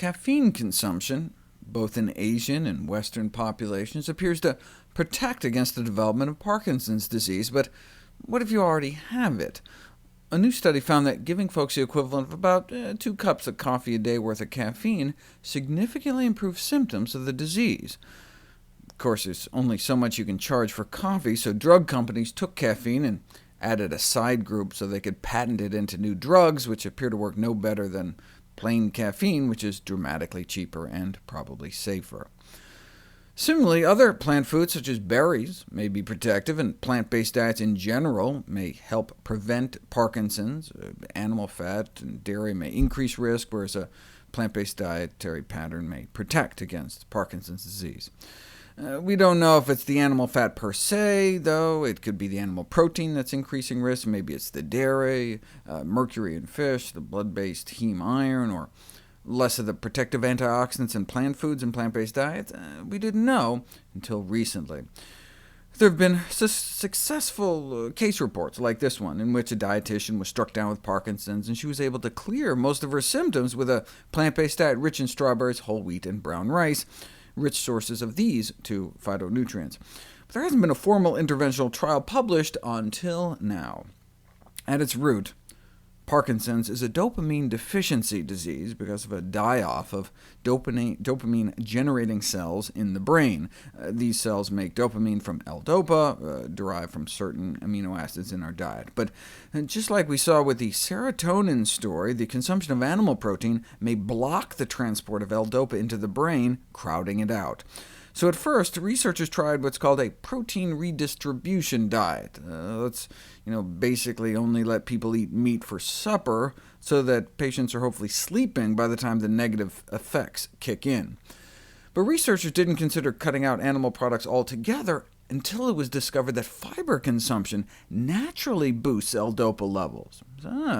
Caffeine consumption, both in Asian and Western populations, appears to protect against the development of Parkinson's disease, but what if you already have it? A new study found that giving folks the equivalent of about 2 cups of coffee a day worth of caffeine significantly improves symptoms of the disease. Of course, there's only so much you can charge for coffee, so drug companies took caffeine and added a side group so they could patent it into new drugs, which appear to work no better than plain caffeine, which is dramatically cheaper and probably safer. Similarly, other plant foods, such as berries, may be protective, and plant-based diets in general may help prevent Parkinson's. Animal fat and dairy may increase risk, whereas a plant-based dietary pattern may protect against Parkinson's disease. We don't know if it's the animal fat per se, though. It could be the animal protein that's increasing risk. Maybe it's the dairy, mercury in fish, the blood-based heme iron, or less of the protective antioxidants in plant foods and plant-based diets. We didn't know until recently. There have been successful case reports like this one, in which a dietitian was struck down with Parkinson's, and she was able to clear most of her symptoms with a plant-based diet rich in strawberries, whole wheat, and brown rice, rich sources of these two phytonutrients. But there hasn't been a formal interventional trial published until now. At its root, Parkinson's is a dopamine deficiency disease because of a die-off of dopamine-generating cells in the brain. These cells make dopamine from L-dopa, derived from certain amino acids in our diet. But just like we saw with the serotonin story, the consumption of animal protein may block the transport of L-dopa into the brain, crowding it out. So at first, researchers tried what's called a protein redistribution diet. Let's basically only let people eat meat for supper, so that patients are hopefully sleeping by the time the negative effects kick in. But researchers didn't consider cutting out animal products altogether until it was discovered that fiber consumption naturally boosts L-dopa levels.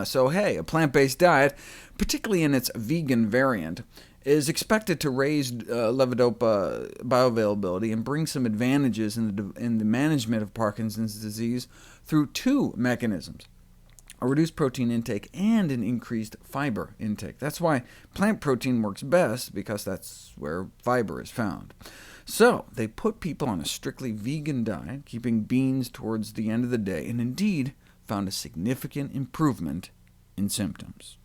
So hey, a plant-based diet, particularly in its vegan variant, is expected to raise levodopa bioavailability and bring some advantages in the management of Parkinson's disease through 2 mechanisms: a reduced protein intake and an increased fiber intake. That's why plant protein works best, because that's where fiber is found. So they put people on a strictly vegan diet, keeping beans towards the end of the day, and indeed found a significant improvement in symptoms.